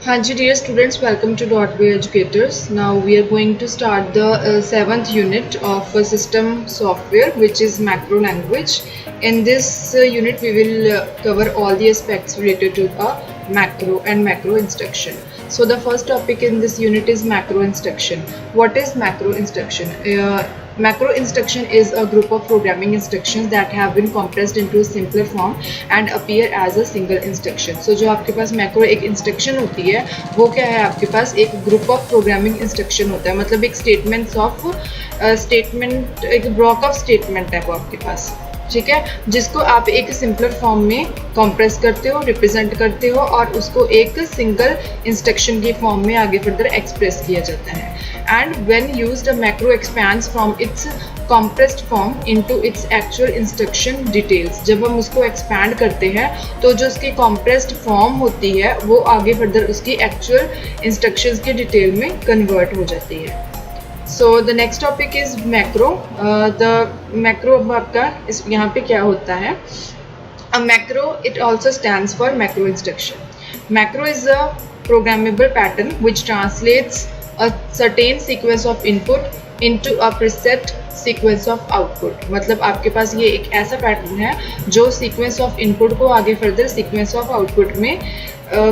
हाँ जी, dear students, welcome to Dotway Educators. Now we are going to start the seventh unit of system software, which is macro language. In this unit, we will cover all the aspects related to a macro and macro instruction. So the first topic in this unit is macro instruction. What is macro instruction? Macro instruction is a group of programming instructions that have been compressed into a simpler form and appear as a single instruction. So जो आपके पास macro एक instruction होती है वो क्या है, आपके पास एक group of programming instruction होता है, मतलब एक statements of statement, एक block of statement है वो आपके पास, ठीक है, जिसको आप एक सिंपलर फॉर्म में कंप्रेस करते हो, रिप्रेजेंट करते हो और उसको एक सिंगल इंस्ट्रक्शन की फॉर्म में आगे फर्दर एक्सप्रेस किया जाता है. And when used a macro expands from its compressed form into its actual instruction details. जब हम उसको expand करते हैं तो जो उसकी compressed form होती है वो आगे फर्दर उसकी actual instructions के डिटेल में convert हो जाती है. So the next topic is macro. The macro अब आपका इस यहाँ पे क्या होता है? A macro, it also stands for macro instruction. Macro is a programmable pattern which translates a certain sequence of input into a preset sequence of output. मतलब आपके पास ये एक ऐसा पैटर्न है जो sequence of input को आगे further sequence of output में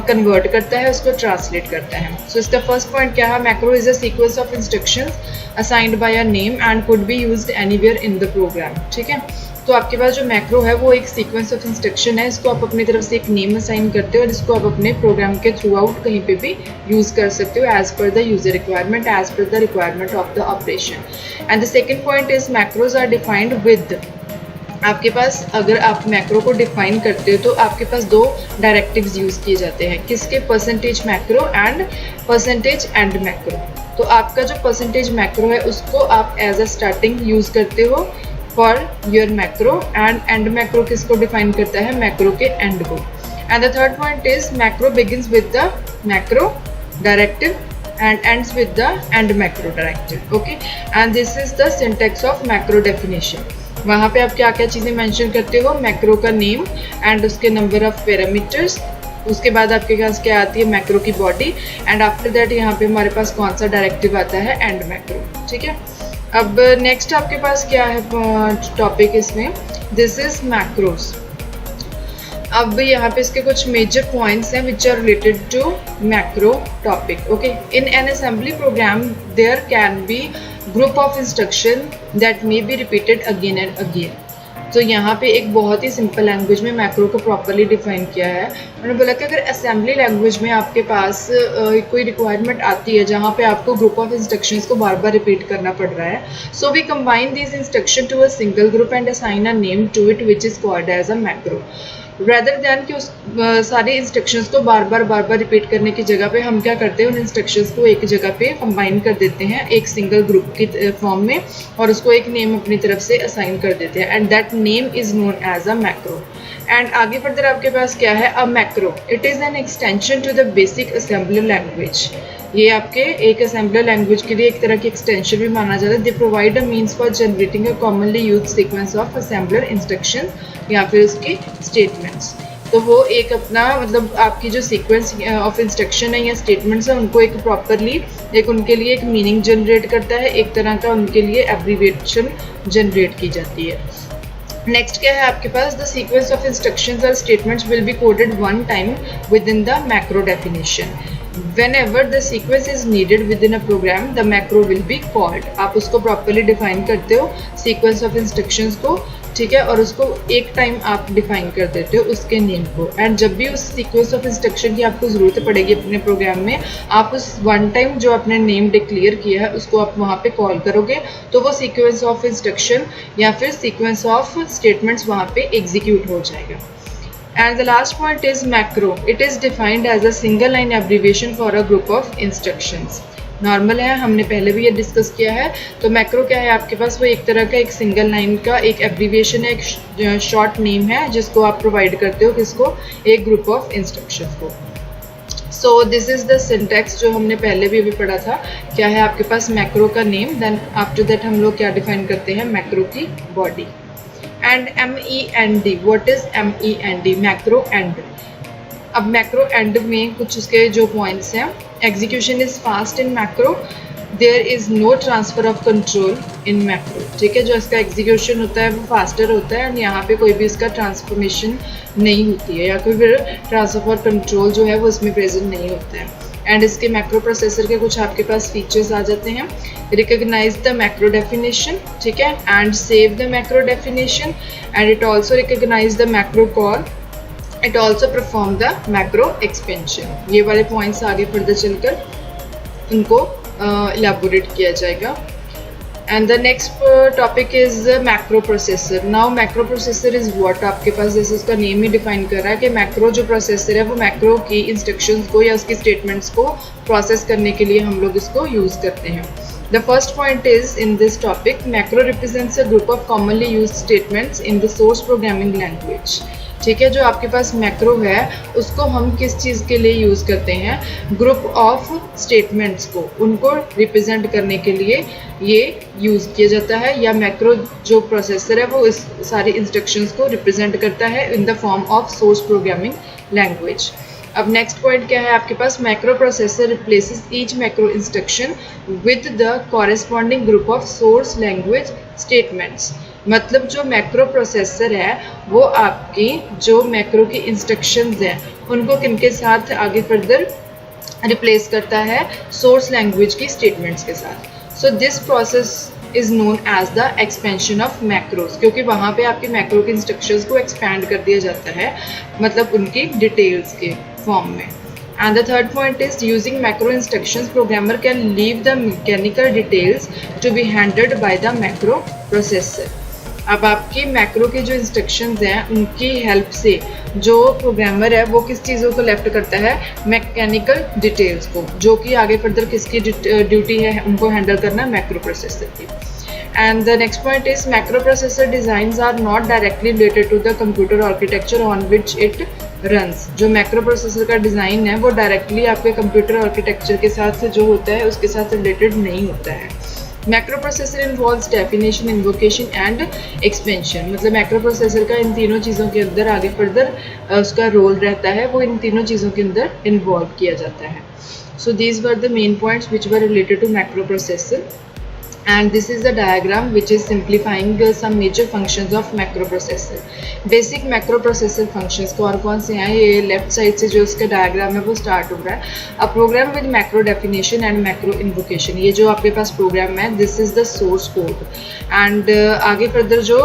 कन्वर्ट करता है, उसको ट्रांसलेट करता है. सो इसका फर्स्ट पॉइंट क्या है? Macro is a sequence of instructions assigned by a name and could be used anywhere in the program. ठीक है, तो आपके पास जो मैक्रो है वो एक सीक्वेंस ऑफ इंस्ट्रक्शन है, इसको आप अपनी तरफ से एक नेम असाइन करते हो और इसको आप अपने प्रोग्राम के थ्रू आउट कहीं पे भी यूज़ कर सकते हो as per the user requirement, as per the requirement of the operation. And the second point is macros are defined with, आपके पास अगर आप मैक्रो को डिफाइन करते हो तो आपके पास दो डायरेक्टिव्स यूज़ किए जाते हैं. किसके? Percentage macro and percentage and macro. तो आपका जो परसेंटेज मैक्रो है उसको आप एज अ स्टार्टिंग यूज़ करते हो for your macro and macro किसको डिफाइन करता है? मैक्रो के एंड को. And the third point is macro begins with the macro directive and ends with the end macro directive. Okay, and this is the syntax of macro definition. वहाँ पे आप क्या क्या चीज़ें मेंशन करते हो? मैक्रो का नेम एंड उसके नंबर ऑफ पैरामीटर्स, उसके बाद आपके पास क्या आती है? मैक्रो की बॉडी, एंड आफ्टर दैट यहाँ पे हमारे पास कौन सा डायरेक्टिव आता है? And macro. ठीक है, अब नेक्स्ट आपके पास क्या है टॉपिक इसमें? This is macros. अब यहाँ पे इसके कुछ मेजर पॉइंट्स हैं which are related to macro topic. Okay, in an assembly program there can be group of instruction that may be repeated again and again. तो यहाँ पे एक बहुत ही सिंपल लैंग्वेज में मैक्रो को प्रॉपरली डिफाइन किया है. उन्होंने बोला कि अगर असेंबली लैंग्वेज में आपके पास कोई रिक्वायरमेंट आती है जहाँ पे आपको ग्रुप ऑफ इंस्ट्रक्शंस को बार बार रिपीट करना पड़ रहा है, so we combine this instruction to a single group and assign a name to it which is called as a macro. Rather than कि उस सारे इंस्ट्रक्शंस को बार बार रिपीट करने की जगह पे हम क्या करते हैं? उन इंस्ट्रक्शंस को एक जगह पे कंबाइन कर देते हैं एक सिंगल ग्रुप की फॉर्म में और उसको एक नेम अपनी तरफ से असाइन कर देते हैं and that name is known as a macro. And आगे फर्दर आपके पास क्या है? A macro, it is an extension to the basic assembler language. ये आपके एक असेंबलर लैंग्वेज के लिए एक तरह की एक्सटेंशन भी माना जाता है. They provide a means for generating a commonly use sequence of assembler instruction या फिर उसकी स्टेटमेंट्स. तो वो एक अपना मतलब आपकी जो सीक्वेंस ऑफ इंस्ट्रक्शन है या स्टेटमेंट्स है उनको एक प्रॉपरली एक उनके लिए एक मीनिंग जनरेट करता है, एक तरह का उनके लिए एब्रीविएशन जनरेट की जाती है. नेक्स्ट क्या है आपके पास? द सीक्वेंस ऑफ इंस्ट्रक्शंस और statements will be coded one time with in the macro definition. Whenever the sequence is needed within a program, the macro will be called. आप उसको प्रॉपरली डिफाइन करते हो sequence of instructions को, ठीक है, और उसको एक टाइम आप डिफाइन कर देते हो उसके नेम को. एंड जब भी उस सीक्वेंस ऑफ इंस्ट्रक्शन की आपको ज़रूरत पड़ेगी अपने प्रोग्राम में, आप उस वन टाइम जो आपने नेम डिक्लेयर किया है उसको आप वहाँ पे कॉल करोगे तो वो सीक्वेंस ऑफ इंस्ट्रक्शन या फिर सीक्वेंस ऑफ स्टेटमेंट्स वहाँ पे एग्जीक्यूट हो जाएगा. And the last point is macro. It is defined as a single line abbreviation for a group of instructions. Normal है, हमने पहले भी ये डिस्कस किया है. तो मैक्रो क्या है आपके पास? वो एक तरह का एक सिंगल लाइन का एक एब्रीविएशन है, एक शॉर्ट नेम है जिसको आप प्रोवाइड करते हो किसको? एक ग्रुप ऑफ इंस्ट्रक्शन को. सो दिस इज द सिंटैक्स जो हमने पहले भी अभी पढ़ा था. क्या है आपके पास? मैक्रो का नेम, देन आफ्टर दैट हम लोग क्या डिफाइन करते हैं? मैक्रो की body. And MEND, what is MEND? Macro end. अब मैक्रो एंड में कुछ उसके जो पॉइंट्स हैं, execution is fast in macro, there is no transfer of control in macro, ठीक है, जो इसका एग्जीक्यूशन होता है वो फास्टर होता है, एंड यहाँ पे कोई भी इसका ट्रांसफॉर्मेशन नहीं होती है या कोई फिर ट्रांसफर कंट्रोल जो है वो इसमें प्रेजेंट नहीं होता है। एंड इसके मैक्रो प्रोसेसर के कुछ आपके पास फीचर्स आ जाते हैं, रिकॉग्नाइज द मैक्रो डेफिनेशन, ठीक है, and save the macro definition, and it also recognize the macro call, it also perform the macro expansion. ये वाले पॉइंट्स आगे फर्दर चलकर उनको elaborate किया जाएगा। And the next topic is macro processor. Now macro processor is what, आपके पास जैसे उसका नेम ही डिफाइन कर रहा है कि मैक्रो जो प्रोसेसर है वो मैक्रो की इंस्ट्रक्शंस को या उसकी स्टेटमेंट्स को प्रोसेस करने के लिए हम लोग इसको यूज़ करते हैं। The first point is in this topic, macro represents a group of commonly use statements in the source programming language, ठीक है, जो आपके पास मैक्रो है उसको हम किस चीज़ के लिए यूज़ करते हैं, ग्रुप ऑफ स्टेटमेंट्स को उनको रिप्रेजेंट करने के लिए ये यूज़ किया जाता है, या मैक्रो जो प्रोसेसर है वो इस सारी इंस्ट्रक्शंस को रिप्रेजेंट करता है in the form of source programming language. अब नेक्स्ट पॉइंट क्या है आपके पास, macro processor replaces each macro instruction with the corresponding group of source language statements, मतलब जो मैक्रो प्रोसेसर है वो आपकी जो मैक्रो की इंस्ट्रक्शंस हैं उनको किनके साथ आगे फर्दर रिप्लेस करता है, सोर्स लैंग्वेज की स्टेटमेंट्स के साथ। So this process is known as the expansion of macros, क्योंकि वहाँ पे आपके मैक्रो के इंस्ट्रक्शंस को एक्सपैंड कर दिया जाता है, मतलब उनकी डिटेल्स के फॉर्म में। And the third point is using macro instructions, programmer can leave the mechanical details to be handled by the macro processor. अब आपकी मैक्रो के जो इंस्ट्रक्शंस हैं उनकी हेल्प से जो प्रोग्रामर है वो किस चीज़ों को लेफ्ट करता है, मैकेनिकल डिटेल्स को, जो कि आगे फर्दर किसकी ड्यूटी है उनको हैंडल करना, मैक्रो प्रोसेसर की। And the next point is microprocessor designs are not directly related to the computer architecture on which it runs. जो मैक्रो प्रोसेसर का डिज़ाइन है वो डायरेक्टली आपके कंप्यूटर आर्किटेक्चर के साथ जो होता है उसके साथ रिलेटेड नहीं होता है। Macro processor involves definition, invocation and expansion, मतलब मैक्रो प्रोसेसर का इन तीनों चीज़ों के अंदर आगे फर्दर उसका रोल रहता है, वो इन तीनों चीज़ों के अंदर इन्वॉल्व किया जाता है। So these were the main points which were related to macro processor, and this is the diagram which is simplifying some major functions of microprocessor. Basic microprocessor functions कौन से हैं, ये लेफ्ट साइड से जो इसका डायग्राम है वो start हो रहा है। A program with macro definition and macro invocation, ये जो आपके पास प्रोग्राम है this is the source code, and आगे फर्दर जो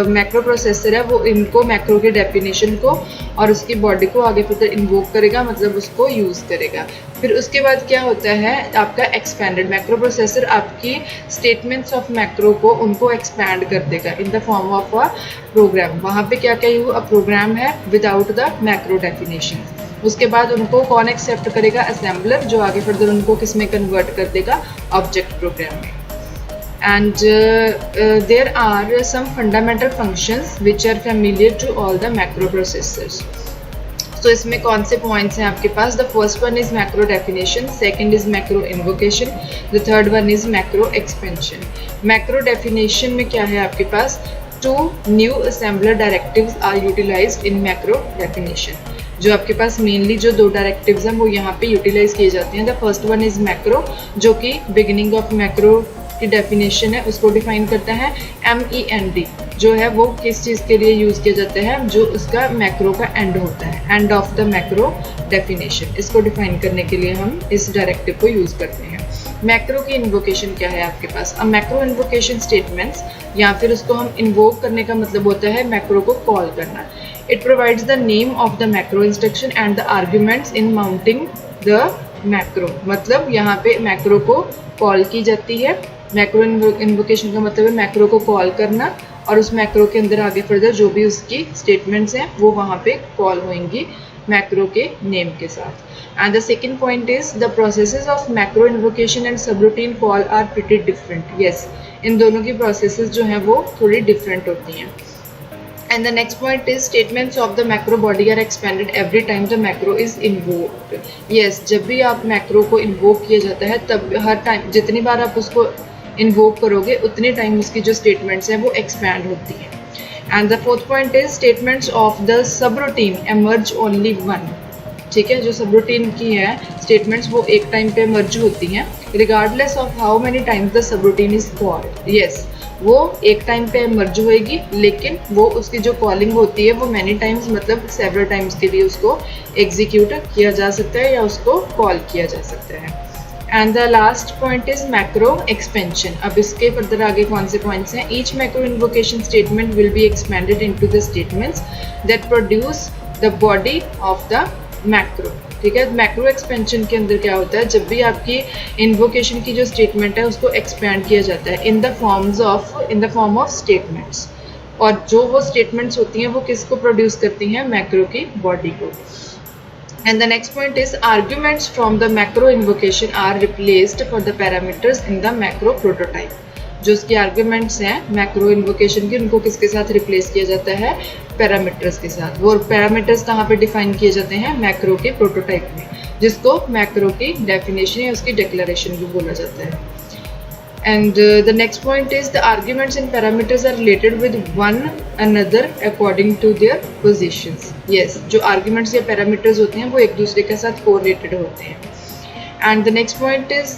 मैक्रो प्रोसेसर है वो इनको मैक्रो के डेफिनेशन को और उसकी बॉडी को आगे फर्दर इन्वोक करेगा, मतलब उसको यूज़ करेगा। फिर उसके बाद क्या होता है आपका एक्सपैंडेड, मैक्रो प्रोसेसर आपकी स्टेटमेंट्स ऑफ मैक्रो को उनको एक्सपैंड कर देगा in the form of a program. वहाँ पे क्या क्या हुआ, प्रोग्राम है विदाउट द मैक्रो डेफिनेशन। उसके बाद उनको कौन एक्सेप्ट करेगा, असेंबलर, जो आगे फर्दर उनको किस में कन्वर्ट कर देगा, ऑब्जेक्ट प्रोग्राम में। And there are some fundamental functions which are familiar to all the macro processors. तो इसमें कौन से पॉइंट्स हैं आपके पास, the first one is macro definition, second is macro invocation, the third one is macro expansion. Macro definition में क्या है आपके पास, two new assembler directives are utilized in macro definition. जो आपके पास मेनली जो दो डायरेक्टिव्स हैं वो यहाँ पे यूटिलाइज किए जाते हैं। The first one is macro, जो कि बिगिनिंग ऑफ मैक्रो की डेफिनेशन है उसको डिफाइन करता है। MEND जो है वो किस चीज़ के लिए यूज़ किया जाता है, जो उसका मैक्रो का एंड होता है, end of the macro definition, इसको डिफाइन करने के लिए हम इस डायरेक्टिव को यूज़ करते हैं। मैक्रो की इन्वोकेशन क्या है आपके पास, अब मैक्रो इन्वोकेशन स्टेटमेंट्स या फिर उसको हम इन्वोक करने का मतलब होता है मैक्रो को कॉल करना। It provides the name of the macro instruction and the arguments in mounting the macro, मतलब यहाँ पे मैक्रो को कॉल की जाती है। मैक्रो इन्वोकेशन का मतलब है मैक्रो को कॉल करना और उस मैक्रो के अंदर आगे फर्दर जो भी उसकी स्टेटमेंट्स हैं वो वहाँ पे कॉल होंगी मैक्रो के नेम के साथ। And the second point is the processes of macro invocation and subroutine call are pretty different. Yes, इन दोनों की प्रोसेसेस जो हैं वो थोड़ी डिफरेंट होती हैं। And the next point is statements of the macro body are expanded every time the macro is invoked. Yes, जब भी आप मैक्रो को इन्वोक किया जाता है तब हर टाइम जितनी बार आप उसको इन्वोक करोगे उतने टाइम उसकी जो स्टेटमेंट्स हैं वो एक्सपैंड होती हैं। And the fourth point is statements of the subroutine emerge only one. ठीक है, जो सब रूटीन की हैं स्टेटमेंट्स वो एक टाइम पे मर्ज होती हैं regardless of how many times the sub routine is called. Yes, वो एक टाइम पे मर्ज होएगी, लेकिन वो उसकी जो कॉलिंग होती है वो मैनी टाइम्स मतलब सेवरल टाइम्स के लिए उसको एग्जीक्यूट किया जा सकता है या उसको कॉल किया जा सकता है। And the last point is macro expansion. अब इसके फर्दर आगे कौन से पॉइंट्स हैं? Each macro invocation statement will be expanded into the statements that produce the body of the macro. ठीक है, मैक्रो एक्सपेंशन के अंदर क्या होता है, जब भी आपकी इन्वोकेशन की जो स्टेटमेंट है उसको एक्सपेंड किया जाता है in the form of statements, और जो वो स्टेटमेंट्स होती हैं वो किसको प्रोड्यूस करती हैं? मैक्रो की बॉडी को। And the next point is arguments from the macro invocation are replaced for the parameters in the macro prototype. जो उसकी आर्ग्यूमेंट्स हैं मैक्रो इन्वोकेशन की उनको किसके साथ रिप्लेस किया जाता है? पैरामीटर्स के साथ। वो पैरामीटर्स कहाँ पे डिफाइन किए जाते हैं? मैक्रो के प्रोटोटाइप में, जिसको मैक्रो की डेफिनेशन या उसकी डिक्लेरेशन भी बोला जाता है। And the next point is the arguments and parameters are related with one another according to their positions. Yes, जो arguments या parameters होते हैं वो एक दूसरे के साथ correlated होते हैं। And the next point is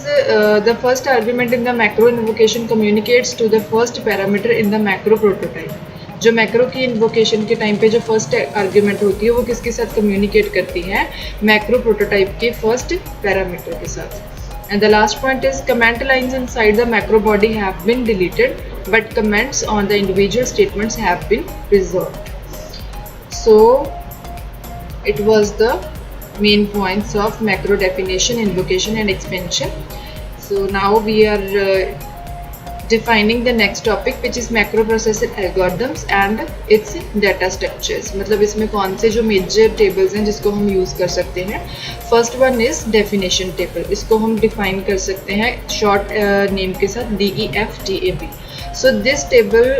the first argument in the macro invocation communicates to the first parameter in the macro prototype. जो मैक्रो की इन्वोकेशन के टाइम पे जो फर्स्ट आर्ग्यूमेंट होती है वो किसके साथ कम्युनिकेट करती है? मैक्रो प्रोटोटाइप के फर्स्ट पैरामीटर के साथ। And the last point is comment lines inside the macro body have been deleted, but comments on the individual statements have been preserved. So it was the main points of macro definition, invocation and expansion. So now we are defining the next topic which is macro processor algorithms and its data structures. मतलब इसमें कौन से जो major tables हैं जिसको हम use कर सकते हैं? First one is definition table. इसको हम डिफाइन कर सकते हैं शॉर्ट नेम के साथ DEF-TAB. So this table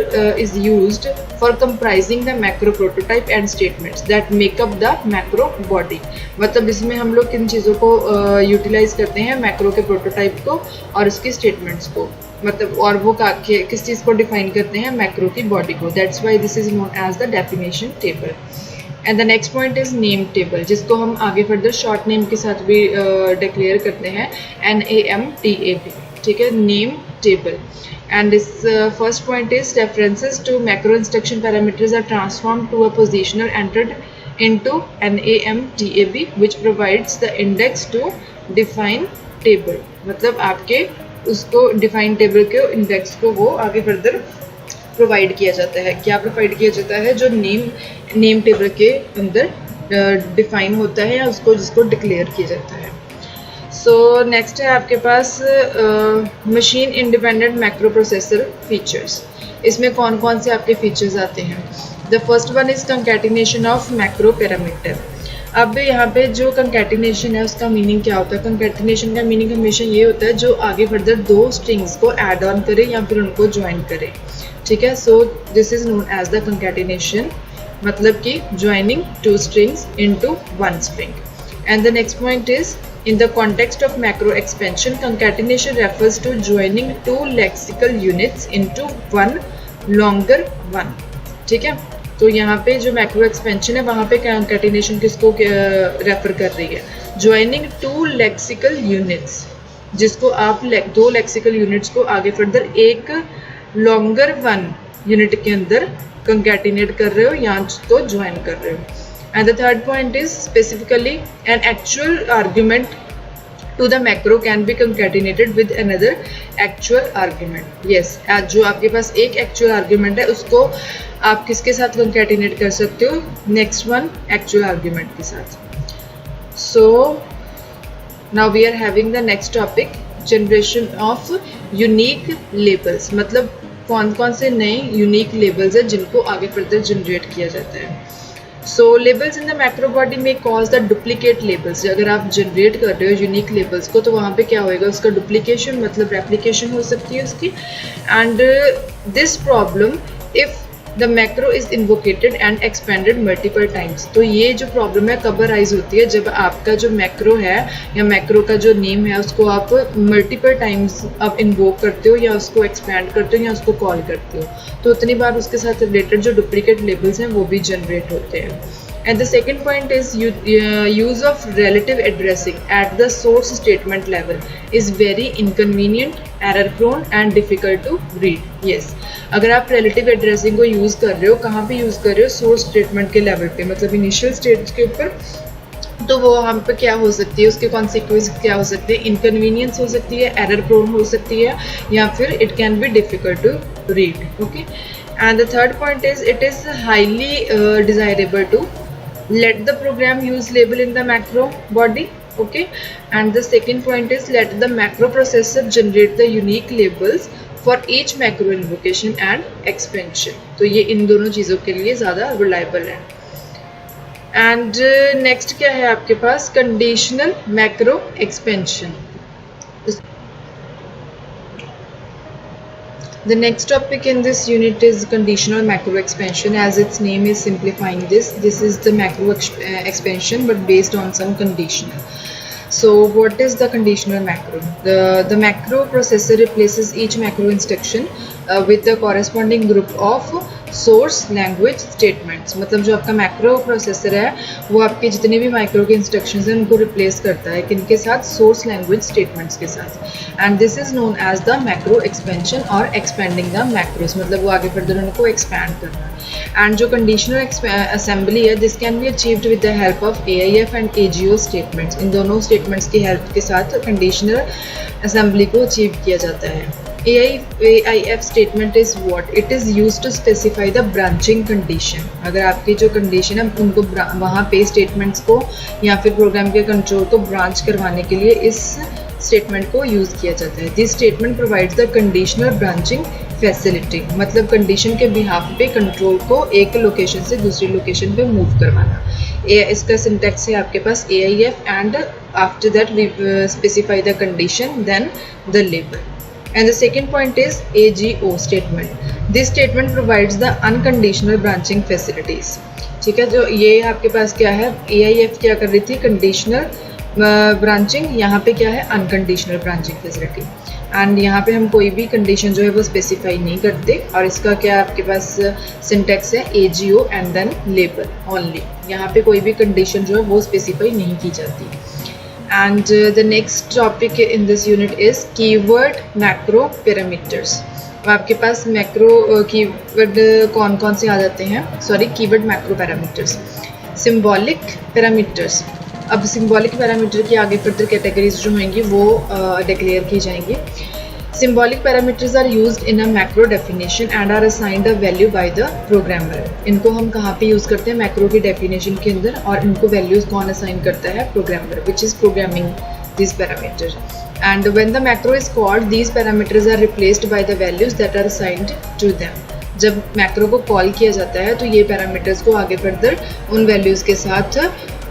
is used for comprising the macro prototype and statements that make up the macro body. मतलब इसमें हम लोग किन चीज़ों को यूटिलाइज करते हैं? मैक्रो के प्रोटोटाइप को और उसके स्टेटमेंट्स को, मतलब और वो किस चीज़ को डिफाइन करते हैं? मैक्रो की बॉडी को। That's why this is known as the definition table. And the next point is name table, जिसको हम आगे फर्दर शॉर्ट नेम के साथ भी डिक्लेयर करते हैं NAMTAB। ठीक है, name table. And this first point is references to macro instruction parameters are transformed to a positioner entered into NAMTAB which provides the index to define table. मतलब आपके उसको डिफाइन टेबल के index को वो आगे further provide किया जाता है। क्या प्रोवाइड किया जाता है? जो नेम टेबल के अंदर डिफाइन होता है या उसको जिसको डिक्लेयर किया जाता है। सो नेक्स्ट है आपके पास machine independent macro processor features. इसमें कौन कौन से आपके फीचर्स आते हैं? The first one is concatenation of macro parameter. अब यहाँ पे जो कंकैटिनेशन है उसका मीनिंग क्या होता है? कंकैटिनेशन का मीनिंग हमेशा ये होता है जो आगे फर्दर दो स्ट्रिंग्स को ऐड ऑन करे या फिर उनको ज्वाइन करे। ठीक है, so this is known as the concatenation, मतलब कि joining two strings into one string. And the next point is in the context of macro expansion, concatenation refers to joining two lexical units into one longer one. ठीक है, तो यहाँ पे जो macro expansion है वहाँ पे कंकैटिनेशन किसको रेफर कर रही है? ज्वाइनिंग टू लेक्सिकल यूनिट्स, जिसको आप दो लेक्सिकल यूनिट्स को आगे फर्दर एक लॉन्गर वन यूनिट के अंदर कंकैटिनेट कर रहे हो या तो ज्वाइन कर रहे हो। And the third point is specifically an actual argument to the macro can be concatenated with another actual argument. Yes, जो आपके पास एक actual argument है उसको आप किसके साथ concatenate कर सकते हो? Next one actual argument के साथ. So now we are having the next topic, generation of unique labels. मतलब कौन कौन से नए unique labels हैं जिनको आगे further generate किया जाता है। So labels in the macro body may cause the duplicate labels. अगर आप जनरेट कर रहे हो यूनिक लेबल्स को तो वहाँ पे क्या होएगा? उसका डुप्लीकेशन मतलब रेप्लिकेशन हो सकती है उसकी। And this problem if the macro is invocated and expanded multiple times. तो ये जो प्रॉब्लम है कब अराइज होती है? जब आपका जो मैक्रो है या मैक्रो का जो नेम है उसको आप मल्टीपल टाइम्स आप इन्वोक करते हो या उसको एक्सपैंड करते हो या उसको कॉल करते हो, तो उतनी बार उसके साथ रिलेटेड जो डुप्लीकेट लेबल्स हैं वो भी जनरेट होते हैं। And the second point is use of relative addressing at the source statement level is very inconvenient, error prone and difficult to read. Yes, अगर आप relative addressing को use कर रहे हो, कहाँ पे use कर रहे हो? source statement के level पे, मतलब initial stage के ऊपर, तो वो हम पे क्या हो सकती है, उसके कॉन्सिक्वेंस क्या हो सकते हैं? इनकन्वीनियंस हो सकती है, एरर प्रोन हो सकती है, या फिर it can be difficult to read. Okay, and the third point is it is highly desirable to let the program use label in the macro body. Okay, and the second point is let the macro processor generate the unique labels for each macro invocation and expansion. तो ये इन दोनों चीज़ों के लिए ज़्यादा reliable है. And next क्या है आपके पास? Conditional macro expansion. The next topic in this unit is conditional macro expansion. As its name is simplifying this is the macro expansion but based on some conditional. So what is the conditional macro? The macro processor replaces each macro instruction with the corresponding group of source language statements. मतलब जो आपका macro processor है वो आपके जितने भी micro के instructions हैं उनको रिप्लेस करता है किनके साथ? सोर्स लैंग्वेज स्टेटमेंट्स के साथ. And this is known as the macro expansion और एक्सपेंडिंग द मैक्रोस. मतलब वो आगे फर्दर उनको एक्सपैंड करना है. एंड जो कंडीशनल असेंबली है this can be achieved with the help of AIF and AGO statements. इन दोनों स्टेटमेंट्स की हेल्प के साथ कंडीशनल असेंबली को अचीव किया जाता है. AIF statement is what? It is used to specify the branching condition. अगर आपकी जो कंडीशन है उनको वहाँ पे स्टेटमेंट्स को या फिर प्रोग्राम के कंट्रोल को ब्रांच करवाने के लिए इस स्टेटमेंट को यूज़ किया जाता है. This statement provides the conditional branching facility. मतलब कंडीशन के बिहाफ पे कंट्रोल को एक लोकेशन से दूसरी लोकेशन पे मूव करवाना. इसका सिंटैक्स है आपके पास AIF and after that we specify the condition then the label. And the second point is AGO statement. This statement provides the unconditional branching facilities. ठीक है, जो ये आपके पास क्या है? AIF क्या कर रही थी? Conditional branching. यहाँ पे क्या है? Unconditional branching facility. एंड यहाँ पे हम कोई भी कंडीशन जो है वो स्पेसिफाई नहीं करते. और इसका क्या आपके पास सिंटैक्स है? AGO and then label only. यहाँ पे कोई भी कंडीशन जो है वो स्पेसिफाई नहीं की जाती. And the next topic in this unit is keyword macro parameters. आपके पास मैक्रो कीवर्ड कौन कौन से आ जाते हैं? Sorry, keyword macro parameters. Symbolic parameters. अब सिंबॉलिक पैरामीटर की आगे फर्दर कैटेगरीज जो होंगी वो डिक्लेयर की जाएंगी. Symbolic parameters are used in a macro definition and are assigned a value by the programmer. इनको हम कहाँ पे यूज़ करते हैं? मैक्रो की डेफिनेशन के अंदर. और इनको वैल्यूज़ कौन असाइन करता है? Programmer, which is programming these parameters. And when the macro is called, these parameters are replaced by the values that are assigned to them. जब मैक्रो को कॉल किया जाता है तो ये पैरामीटर्स को आगे फर्दर उन वैल्यूज़ के साथ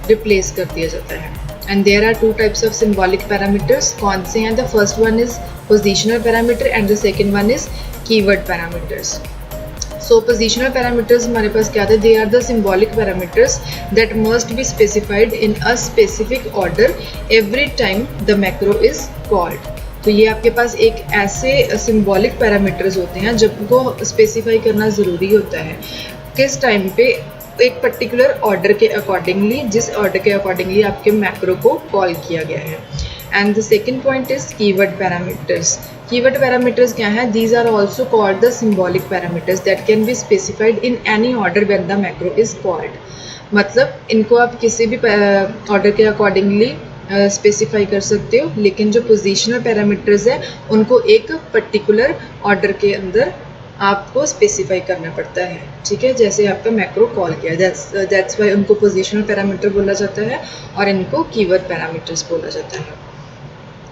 रिप्लेस कर दिया जाता है. And there are two types of symbolic parameters. कौन से हैं? The first one is positional parameter and the second one is keyword parameters. So positional parameters हमारे पास क्या थे? They are the symbolic parameters that must be specified in a specific order every time the macro is called. तो ये आपके पास एक ऐसे symbolic parameters होते हैं जिनको स्पेसिफाई करना ज़रूरी होता है. किस टाइम पे? एक पर्टिकुलर ऑर्डर के अकॉर्डिंगली, जिस ऑर्डर के अकॉर्डिंगली आपके मैक्रो को कॉल किया गया है. And the second point is keyword parameters. Keyword parameters क्या है? These are also called the symbolic parameters that can be specified in any order when the macro is called. मतलब इनको आप किसी भी ऑर्डर के अकॉर्डिंगली स्पेसिफाई कर सकते हो, लेकिन जो पोजिशनल पैरामीटर्स है उनको एक पर्टिकुलर ऑर्डर के अंदर आपको स्पेसिफाई करना पड़ता है. ठीक है, जैसे आपका मैक्रो कॉल किया, दैट्स वाई उनको पोजिशनल पैरामीटर बोला जाता है और इनको कीवर्ड पैरामीटर्स बोला जाता है.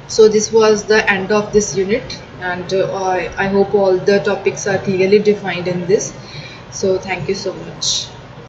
So this was the end of this unit and I hope all the topics are clearly defined in this. So thank you so much.